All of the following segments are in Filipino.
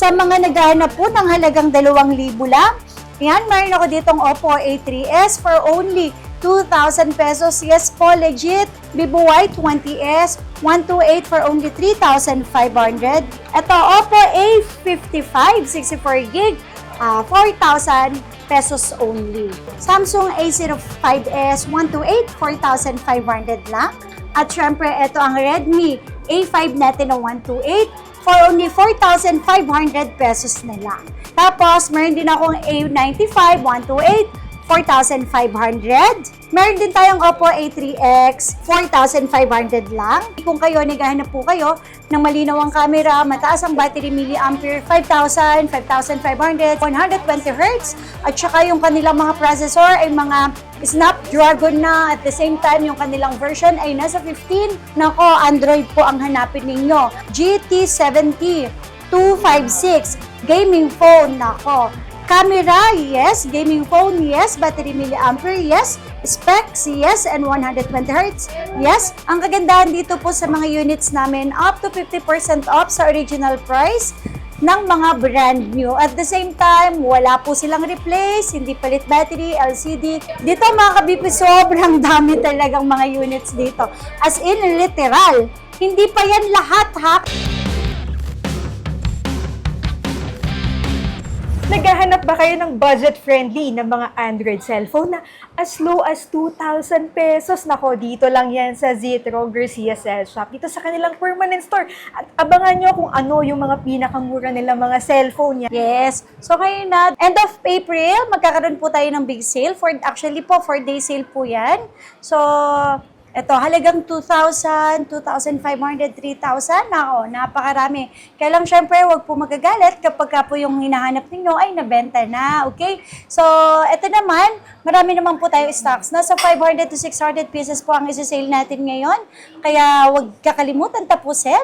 Sa mga naghahanap po ng halagang 2,000 lang, yan, meron ako ditong Oppo A3s for only 2,000 pesos. Yes po, legit. Vivo Y20s, 128 for only 3,500. Ito, Oppo A55, 64GB, 4,000 pesos only. Samsung A05s, 128, 4,500 lang. At syempre, ito ang Redmi A5 natin na 128 for only 4,500 pesos na lang. Tapos, meron din akong A95, 128, 4,500. Meron din tayong Oppo A3X, 4,500 lang. Kung kayo, naghahanap po kayo ng malinaw ang camera, mataas ang battery milliampere, 5,000, 5,500, 120Hz, at saka yung kanilang mga processor ay mga Snapdragon na, at the same time, yung kanilang version ay nasa 15. Nako, Android po ang hanapin ninyo. GT70 256, gaming phone, nako. Camera, yes. Gaming phone, yes. Battery milliampere, yes. Specs, yes. And 120Hz, yes. Ang kagandahan dito po sa mga units namin, up to 50% off sa original price ng mga brand new. At the same time, wala po silang replace, hindi palit battery, LCD. Dito mga kabipi, sobrang dami talagang mga units dito. As in, literal. Hindi pa yan lahat, ha? Naghahanap ba kayo ng budget-friendly na mga Android cellphone na as low as 2,000 pesos? Nako, dito lang yan sa Zitro Garcia Cell Shop. Dito sa kanilang permanent store. At abangan nyo kung ano yung mga pinakamura nila mga cellphone yan. Yes. So ngayon na, end of April, magkakaroon po tayo ng big sale. Actually po, 4-day sale po yan. So, ito, halagang 2,000, 2,500, 3,000. Nako, napakarami. Kaya lang, syempre, huwag po magagalit kapag ka po yung hinahanap ninyo ay nabenta na. Okay? So, ito naman, marami naman po tayo stocks. Nasa 500 to 600 pieces po ang isa-sale natin ngayon. Kaya huwag kakalimutan tapusin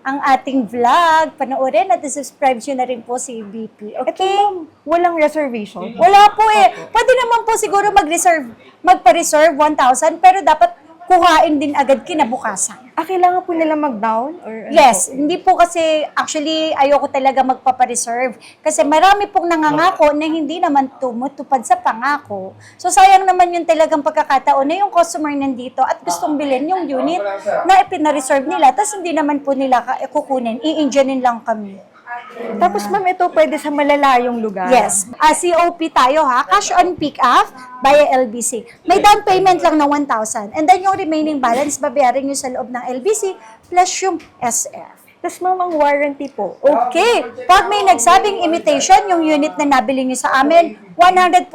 ang ating vlog. Panoorin at subscribe nyo na rin po si BP. Ito Okay? ma'am, walang reservation. Wala po eh. Pwede naman po siguro magpa-reserve 1,000, pero dapat kuhain din agad kinabukasan. Kailangan po nila mag-down? Or ano Yes, po? hindi po kasi actually ayoko talaga magpapa-reserve kasi marami pong nangangako na hindi naman tumutupad sa pangako. So sayang naman yung talagang pagkakataon na yung customer nandito at gustong bilhin yung unit na ipina-reserve nila tapos hindi naman po nila kukunin, i-Indianin lang kami. Tapos ma'am, ito pwede sa malalayong lugar. Yes. COP tayo ha. Cash on pick-up via LBC. May down payment lang na 1,000. And then yung remaining balance, babayarin nyo sa loob ng LBC plus yung SF. Tapos ma'am, ang warranty po. Okay. Pag may nagsabing imitation, yung unit na nabili nyo sa amin, 100%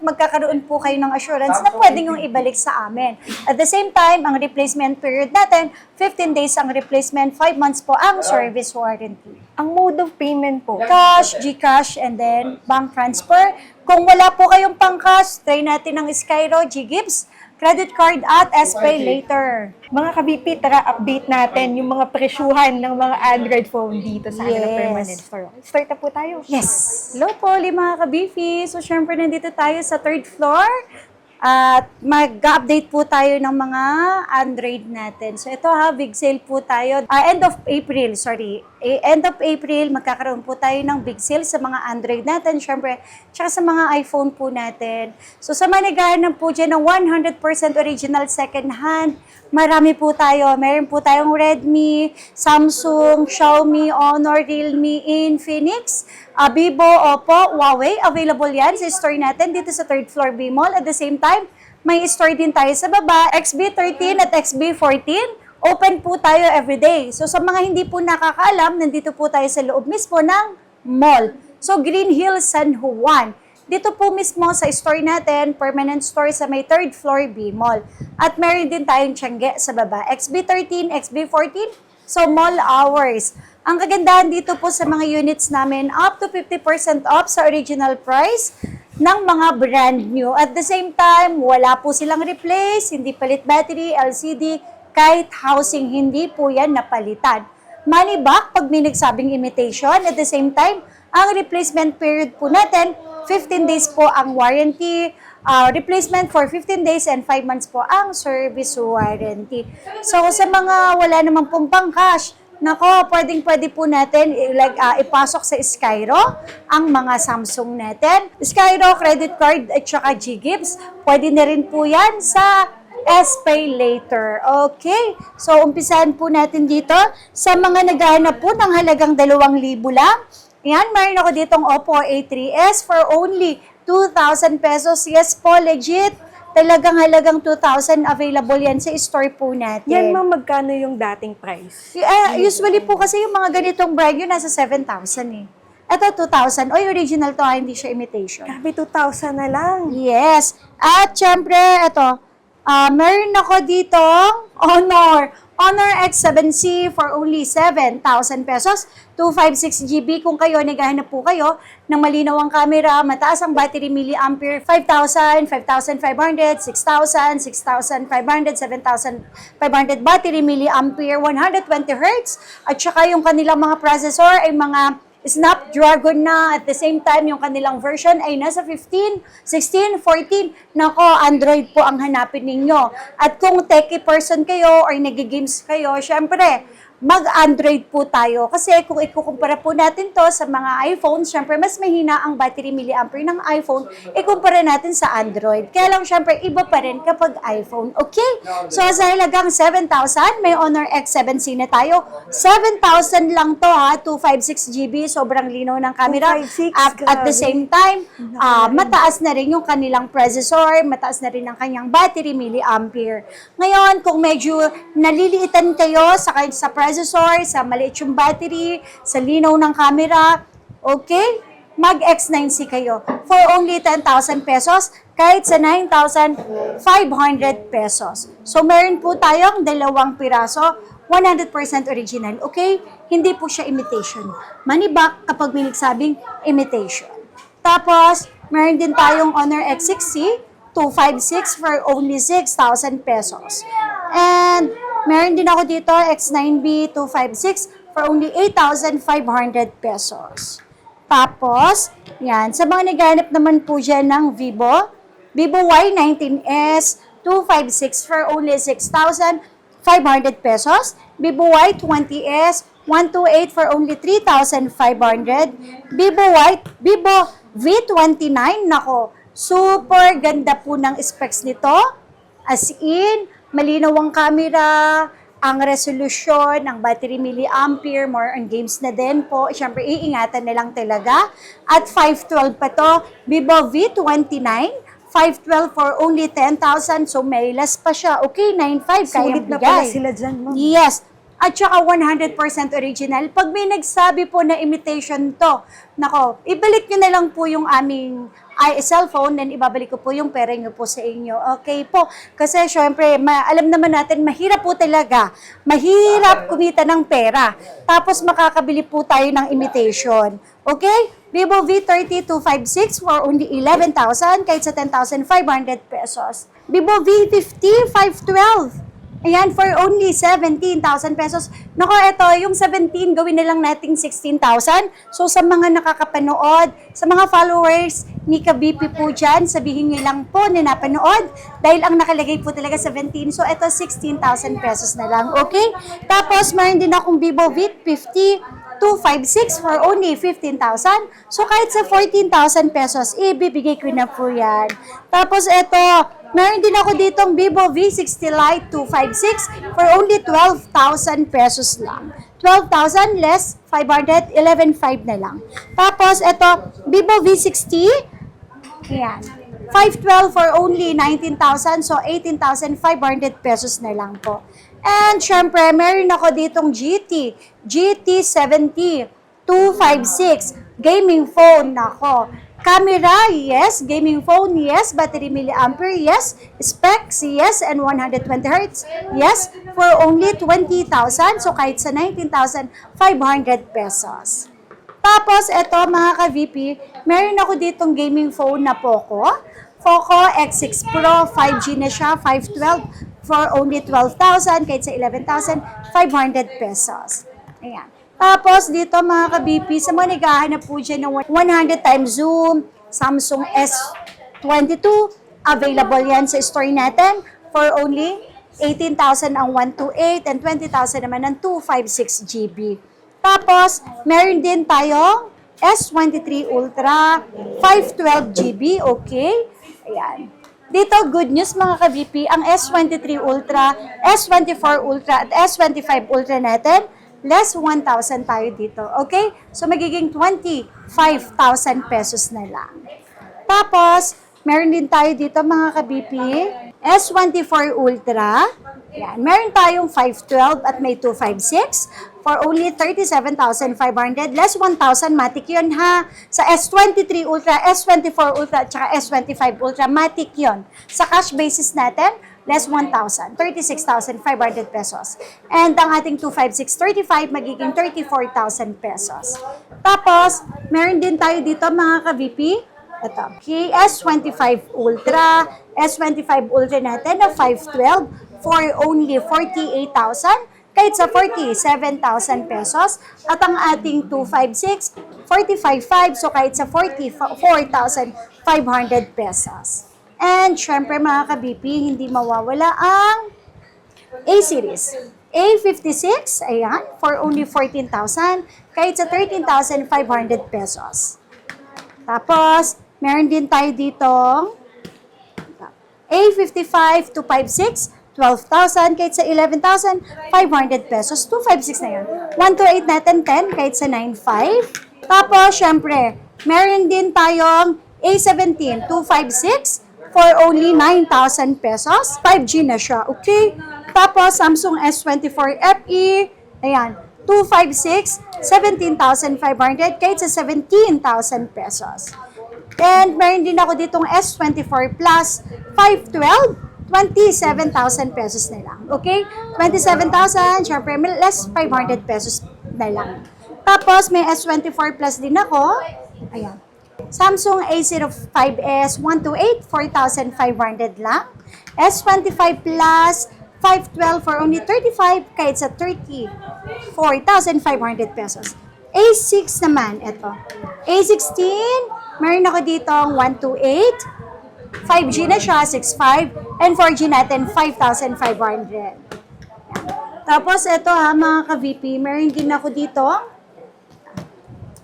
magkakaroon po kayo ng assurance na pwede nyo ibalik sa amin. At the same time, ang replacement period natin, 15 days ang replacement, 5 months po ang service warranty. Ang mode of payment po. Cash, GCash, and then bank transfer. Kung wala po kayong pang-cash, try natin ng Skyro, GGives, credit card at SPay later. Mga ka-BP, tara update natin yung mga presyuhan ng mga Android phone dito sa kanilang permanent store. Start na po tayo. Yes! Hello po, mga ka-Beefy. So, syempre, nandito tayo sa 3rd floor. At mag-update po tayo ng mga Android natin. So, ito ha, big sale po tayo. End of April, magkakaroon po tayo ng big sale sa mga Android natin, syempre, tsaka sa mga iPhone po natin. So, sa mga naghahanap po dyan ng 100% original second hand, marami po tayo. Meron po tayong Redmi, Samsung, Xiaomi, Honor, Realme, Infinix, Vivo, Oppo, Huawei. Available yan sa store natin dito sa 3rd floor B Mall. At the same time, may store din tayo sa baba, XB13 at XB14. Open po tayo everyday. So sa mga hindi po nakakaalam, nandito po tayo sa loob mismo ng mall. So Green Hills, San Juan. Dito po mismo sa store natin, permanent store sa may 3rd floor B Mall. At meron din tayong Tiangge sa baba, XB13, XB14. So mall hours. Ang kagandahan dito po sa mga units namin, up to 50% off sa original price ng mga brand new. At the same time, wala po silang replace, hindi palit battery, LCD, kahit housing, hindi po yan napalitan. Money back pag may nagsabing imitation. At the same time, ang replacement period po natin, 15 days po ang warranty, replacement for 15 days and 5 months po ang service warranty. So sa mga wala naman pong pang-cash, Nako, pwede po natin ipasok sa Skyro ang mga Samsung natin. Skyro, credit card at saka G-Gives. Pwede na rin po yan sa S-Pay Later. Okay? So, umpisahan po natin dito. Sa mga naghahanap po ng halagang 2,000 lang, yan, mayroon ako ditong Oppo A3s for only 2,000 pesos. Yes po, legit. Talagang halagang 2,000 available yan sa store po natin. Yan ma'am, magkano yung dating price? Usually po kasi yung mga ganitong brand yun nasa 7,000 eh. Ito 2,000. Oy, original to, hindi siya imitation. Grabe, 2,000 na lang. Yes. At syempre, ito, meron ako ditong Honor X7C for only 7,000 pesos. 256GB kung kayo, naghahanap po kayo ng malinaw ang camera, mataas ang battery milliampere, 5,000, 5,500, 6,000, 6,500, 7,500 battery milliampere, 120 Hz, at saka yung kanilang mga processor ay mga Snapdragon na, at the same time, yung kanilang version ay nasa 15, 16, 14. Nako, Android po ang hanapin ninyo. At kung techie person kayo or nag-games kayo, syempre, mag-Android po tayo. Kasi kung ikukumpara po natin to sa mga iPhone, syempre, mas mahina ang battery milliampere ng iPhone, ikumpara natin sa Android. Kaya lang, syempre, iba pa rin kapag iPhone. Okay? So, sa halagang 7,000, may Honor X7C na tayo. 7,000 lang to ha, 256GB, sobrang linaw ng camera. 256, At the same time, mataas na rin yung kanilang processor, mataas na rin ang kanyang battery milliampere. Ngayon, kung medyo naliliitan kayo sa processor, sa maliit yung battery, sa linaw ng camera, okay? Mag-X9C kayo for only 10,000 pesos kahit sa 9,500 pesos. So, meron po tayong 2 piraso, 100% original, okay? Hindi po siya imitation. Money back kapag may nagsabing imitation. Tapos, meron din tayong Honor X6C, 256 for only 6,000 pesos. And, meron din ako dito, X9B 256 for only 8,500 pesos. Tapos, yan, sa mga naghanap naman po dyan ng Vivo Y19s 256 for only 6,500 pesos. Vivo Y20s 128 for only 3,500. Vivo V29, nako, super ganda po ng specs nito. As in, malinaw ang camera, ang resolution, ang battery milliampere, more on games na din po. Siyempre, iingatan na lang talaga. At 512 pa to, Vivo V29, 512 for only 10,000. So, may less pa siya. Okay, 9,500 kayang Sulit na pala bigay. sila dyan, ma'am. Yes. At saka 100% original. Pag may nagsabi po na imitation to, nako, ibalik nyo na lang po yung aming cellphone, then ibabalik ko po yung pera nyo po sa inyo. Okay po? Kasi syempre, alam naman natin, mahirap po talaga. Mahirap kumita ng pera. Tapos makakabili po tayo ng imitation. Okay? Vivo V30 256 for only 11,000 kahit sa 10,500 pesos. Vivo V50 512. Ayan, for only 17,000 pesos. Nako, ito, yung 17, gawin na lang nating 16,000. So, sa mga nakakapanood, sa mga followers ni Kabipi po dyan, sabihin nyo lang po na napanood dahil ang nakalagay po talaga 17. So, ito, 16,000 pesos na lang. Okay? Tapos, mayroon din akong Vivo V50 256 for only 15,000. So, kahit sa 14,000 pesos, ibibigay ko na po yan. Tapos, ito, meron din ako ditong Vivo V60 Lite 256 for only 12,000 pesos lang. 12,000 less 500, 11,500 na lang. Tapos, ito, Vivo V60, yan, 512 for only 19,000, so 18,500 pesos na lang po. And syempre, meron ako ditong GT70 256 gaming phone. Nako, camera, yes. Gaming phone, yes. Battery milliampere, yes. Specs, yes. And 120 Hz, yes. For only 20,000. So, kahit sa 19,500 pesos. Tapos, eto mga ka-VP, meron ako ditong gaming phone na Poco X6 Pro, 5G na siya, 512 for only 12,000, kahit sa 11,500 pesos. Ayan. Tapos, dito mga ka-BP, sa mga naghahanap po dyan ng 100 times zoom, Samsung S22, available yan sa store natin for only 18,000 ang 128 and 20,000 naman ang 256 GB. Tapos, meron din tayong S23 Ultra, 512 GB, okay? Ayan. Dito, good news mga ka-VP, ang S23 Ultra, S24 Ultra, at S25 Ultra natin, less 1,000 tayo dito, okay? So, magiging 25,000 pesos na lang. Tapos, meron din tayo dito mga ka-BP, S24 Ultra. Yan. Meron tayong 512 at may 256 for only 37,500. Less 1,000, matic yun ha. Sa S23 Ultra, S24 Ultra, at saka S25 Ultra, matic yun. Sa cash basis natin, less 1,000, 36,500 pesos. And ang ating 25635 magiging 34,000 pesos. Tapos, meron din tayo dito mga ka-VP, ito, S25 Ultra, S25 Ultra natin na 512 for only 48,000 kahit sa 47,000 pesos. At ang ating 256, 45,500, so kahit sa 44,500 pesos. And syempre mga ka-BP, hindi mawawala ang A-Series. A56, ayan, for only 14,000 kahit sa 13,500 pesos. Tapos, meron din tayo ditong A55 256, 12,000 kahit sa 11,500 pesos. 256 na yun. 128 natin 10 kahit sa 9,500. Tapos, syempre, meron din tayong A17 256 for only 9,000 pesos. 5G na siya, okay? Tapos, Samsung S24 FE, ayan, 256, 17,500 kahit sa 17,000 pesos. And meron din ako ditong S24 Plus 512, 27,000 pesos na lang. Okay? 27,000, syempre less 500 pesos na lang. Tapos may S24 Plus din ako. Ayan. Samsung A05s 128, 4,500 lang. S25 Plus 512 for only 35 kahit sa 34,500 pesos. A6 naman, ito. A16, meron ako dito 128, 5G na siya, 6.5, and 4G natin, 5,500. Tapos, ito ha, mga ka-VP, meron din ako dito,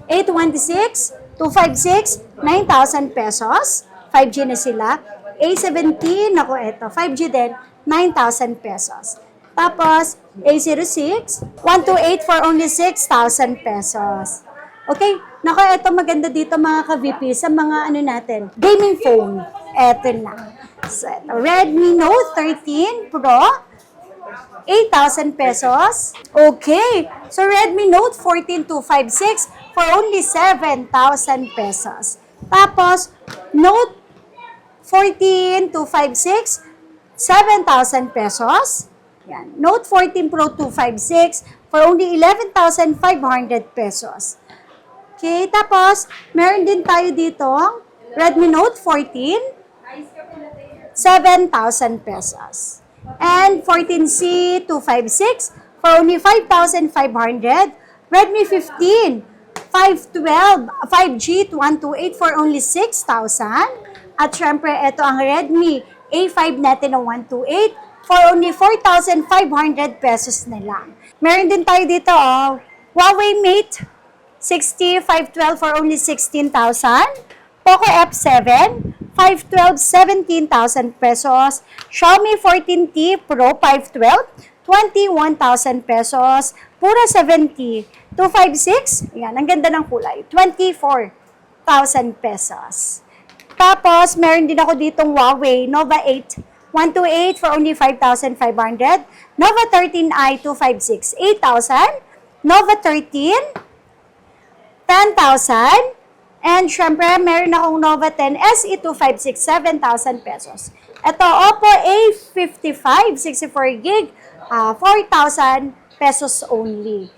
826, 256, 9,000 pesos, 5G na sila. A17, ako ito, 5G din, 9,000 pesos. Tapos, A06, 128 for only 6,000 pesos. Okay, naku, ito maganda dito mga ka-VP sa mga ano natin, gaming phone. Eto na. So, ito, Redmi Note 13 Pro, 8,000 pesos. Okay, so Redmi Note 14 256 for only 7,000 pesos. Tapos, Note 14 256, 7,000 pesos. Yan. Note 14 Pro 256 for only 11,500 pesos. Okay, tapos, meron din tayo dito, Redmi Note 14, 7,000 pesos. And 14C 256 for only 5,500. Redmi 15, 512, 5G 128 for only 6,000. At syempre, ito ang Redmi A5 natin na 128 for only 4,500 pesos na lang. Meron din tayo dito, Huawei Mate 60 512 for only 16,000. Poco F7 512, 17,000 pesos. Xiaomi 14T Pro 512, 21,000 pesos. Pura 70. 256, yan, ang ganda ng kulay. 24,000 pesos. Tapos, meron din ako ditong Huawei Nova 8 128 for only 5,500. Nova 13i 256, 8,000. Nova 13, 10,000. And syempre, meron akong Nova 10 SE 256, 7,000 pesos. Ito, Oppo A55, 64GB, 4,000 pesos only.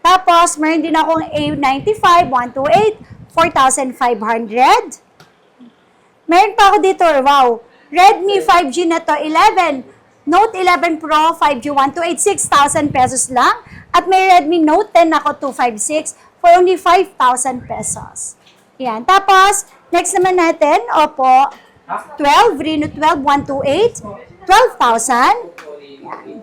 Tapos, meron din akong A95, 128, 4,500. Meron pa ako dito, wow, Redmi 5G na to, 11. Note 11 Pro 5G 128, 6,000 pesos lang. At may Redmi Note 10 ako 256 for only 5,000 pesos. Yan. Tapos, next naman natin, Oppo 12, Reno 12, 128, 12,000. Yan.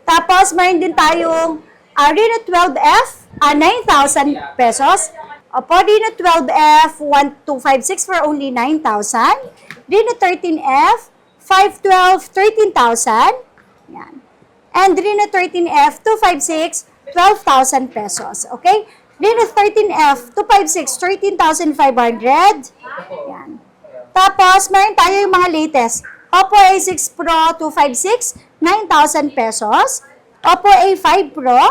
Tapos, meron din tayong Reno 12F, 9,000 pesos. Opo, Reno 12F, 1256 for only 9,000. Reno 13F, 512, 13,000. Yan. And Reno 13F, 256, 12,000 pesos. Okay? Reno 13F, 256, 13,500. Yan. Tapos, meron tayo yung mga latest. Oppo A6 Pro 256, 9,000 pesos. Oppo A5 Pro,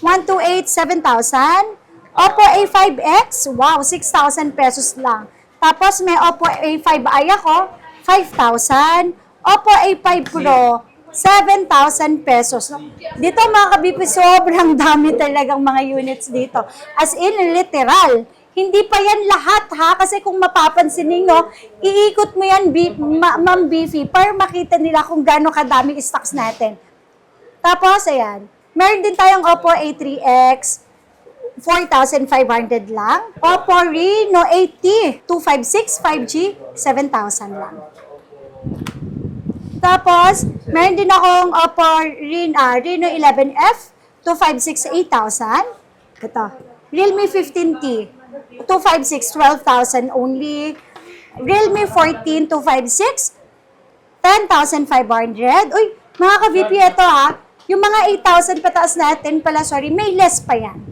128, 7,000. Oppo A5X, wow, 6,000 pesos lang. Tapos, may Oppo A5i ako, 5,000. Oppo A5 Pro, 7,000 pesos. Dito mga kabipi, sobrang dami talagang mga units dito. As in, literal. Hindi pa yan lahat ha, kasi kung mapapansin ninyo, iikot mo yan, Ma'am Beefy, para makita nila kung gaano kadaming stocks natin. Tapos, ayan, meron din tayong Oppo A3X, 4,500 lang. Oppo Reno 80, 256, 5G, 7,000 lang. Tapos, meron din akong Oppo Reno 11F, 256, 8,000. Ito, Realme 15T, 256, 12,000 only. Realme 14, 256, 10,500. Uy, mga ka-VP, ito ha. Yung mga 8,000 pataas natin pala, sorry, may less pa yan.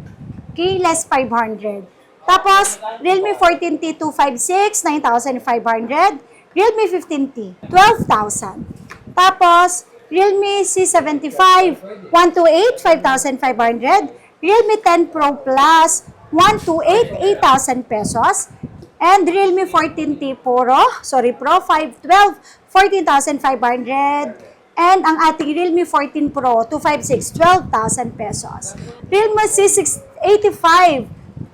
Okay, less 500. Tapos, Realme 14T, 256, 9,500. Realme 15T, 12,000. Tapos, Realme C75, 128, 5,500. Realme 10 Pro Plus, 128, 8,000 pesos. And Realme 14T Pro, Pro 512, 14,500. And ang ating Realme 14 Pro 256, 12,000 pesos. Realme C685,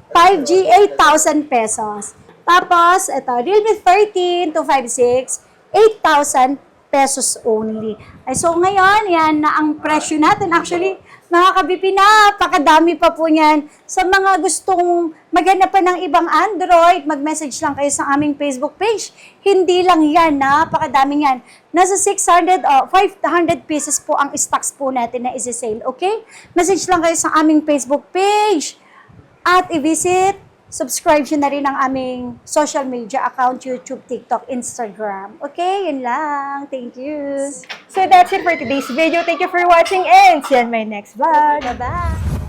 5G, 8,000 pesos. Tapos, ito, Realme 13 256, 8,000 pesos only. Ay, so ngayon, yan na ang presyo natin. Actually, mga kabipi, napakadami pa po niyan. Sa mga gustong maghanap pa ng ibang Android, mag-message lang kayo sa aming Facebook page. Hindi lang yan, napakadami yan. Nasa 600 o 500 pieces po ang stocks po natin na isi-sale, okay? Message lang kayo sa aming Facebook page. At i-visit, subscribe nyo na rin ang aming social media account, YouTube, TikTok, Instagram. Okay, yun lang. Thank you. So that's it for today's video. Thank you for watching and see you in my next vlog. Bye-bye.